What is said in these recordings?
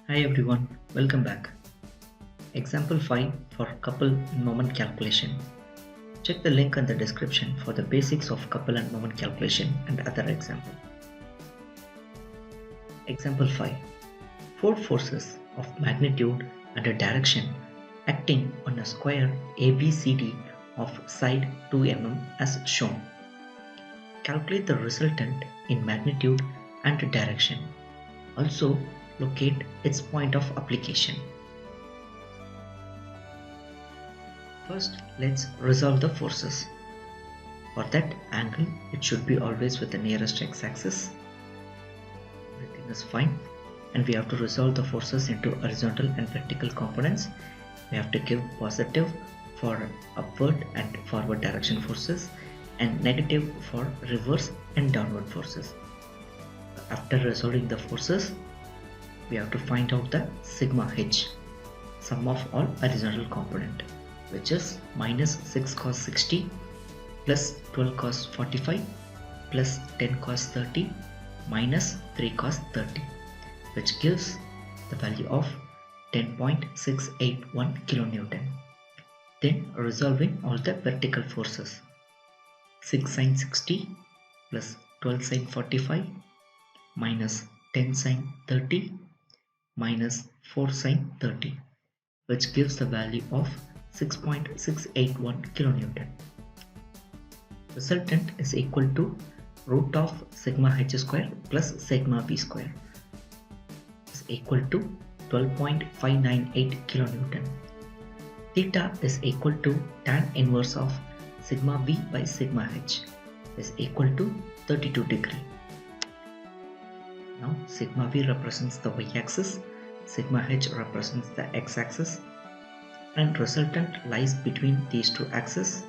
Hi everyone, welcome back. Example 5 for couple and moment calculation. Check the link in the description for the basics of couple and moment calculation and other example. Example 5. Four forces of magnitude and a direction acting on a square ABCD of side 2 mm as shown. Calculate the resultant in magnitude and direction. Also locate its point of application. First, let's resolve the forces. For that angle, it should be always with the nearest x-axis. Everything is fine. And we have to resolve the forces into horizontal and vertical components. We have to give positive for upward and forward direction forces and negative for reverse and downward forces. After resolving the forces, we have to find out the sigma h, sum of all horizontal component, which is minus 6 cos 60 plus 12 cos 45 plus 10 cos 30 minus 3 cos 30, which gives the value of 10.681 kilonewton. Then resolving all the vertical forces, 6 sin 60 plus 12 sin 45 minus 10 sin 30 minus 4 sin 30, which gives the value of 6.681 kilonewton. Resultant is equal to root of sigma h square plus sigma v square is equal to 12.598 kilonewton. Theta is equal to tan inverse of sigma v by sigma h is equal to 32 degree. Now sigma v represents the y-axis, sigma h represents the x-axis, and resultant lies between these two axes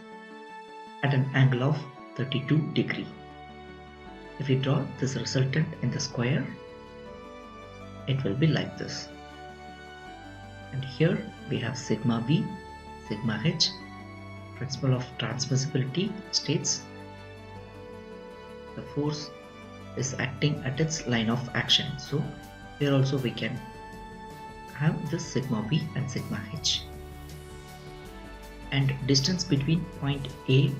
at an angle of 32 degree. If we draw this resultant in the square, it will be like this. And here we have sigma v, sigma h. Principle of transmissibility states the force is acting at its line of action. So here also we can have this sigma v and sigma h. And distance between point A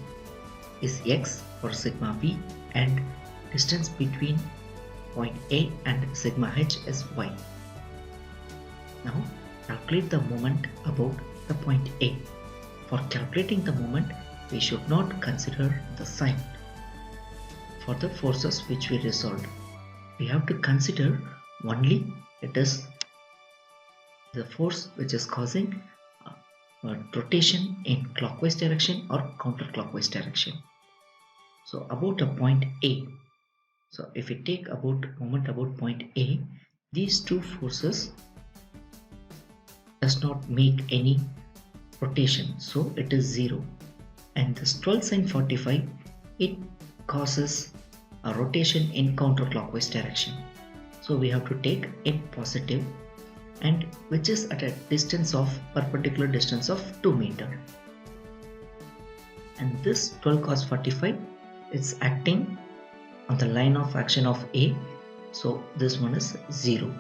is x for sigma v, and distance between point A and sigma h is y. Now calculate the moment about the point A. For calculating the moment, we should not consider the sign. For the forces which we resolved, we have to consider only it is the force which is causing rotation in clockwise direction or counterclockwise direction. So about a point A, so if we take about moment about point A, these two forces does not make any rotation, so it is 0. And this 12 sin 45, it causes a rotation in counterclockwise direction, so we have to take it positive, and which is at a distance of perpendicular distance of 2 meter. And this 12 cos 45 is acting on the line of action of A, so this one is 0.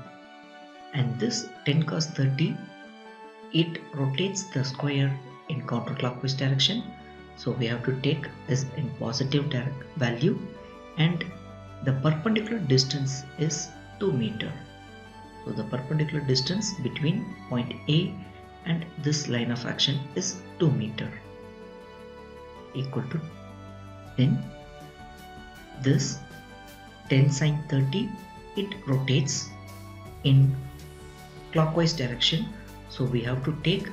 And this 10 cos 30, it rotates the square in counterclockwise direction, so we have to take this in positive value, and the perpendicular distance is 2 meter. So the perpendicular distance between point A and this line of action is 2 meter, equal to, then this 10 sin 30, it rotates in clockwise direction, so we have to take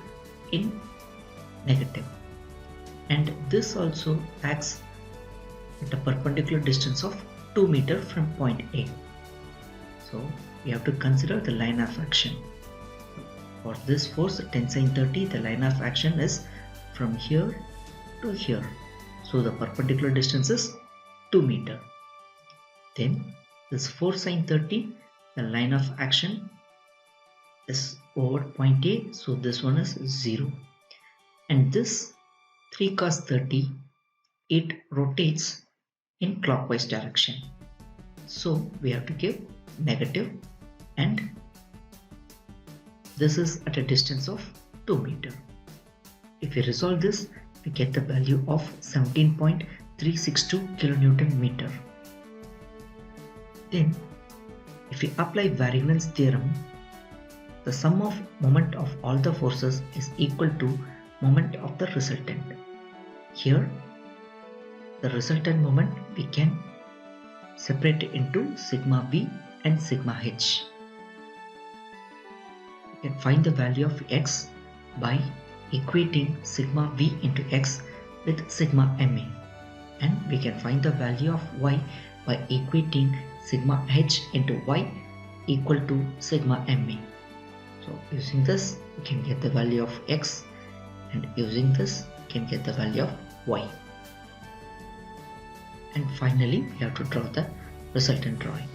in negative, and this also acts at a perpendicular distance of 2 meter from point A, so we have to consider the line of action. For this force 10 sin 30, the line of action is from here to here, so the perpendicular distance is 2 meter. Then this 4 sin 30, the line of action is over point A, so this one is 0. And this 3 cos 30, it rotates in clockwise direction, so we have to give negative, and This is at a distance of 2 meter. If we resolve this, we get the value of 17.362 kilonewton meter. Then, if we apply Varignon's theorem, the sum of moment of all the forces is equal to moment of the resultant. Here, the resultant moment we can separate into sigma v and sigma h. We can find the value of x by equating sigma v into x with sigma ma, and we can find the value of y by equating sigma h into y equal to sigma ma. So using this we can get the value of x, and using this we can get the value of y. And finally we have to draw the resultant drawing.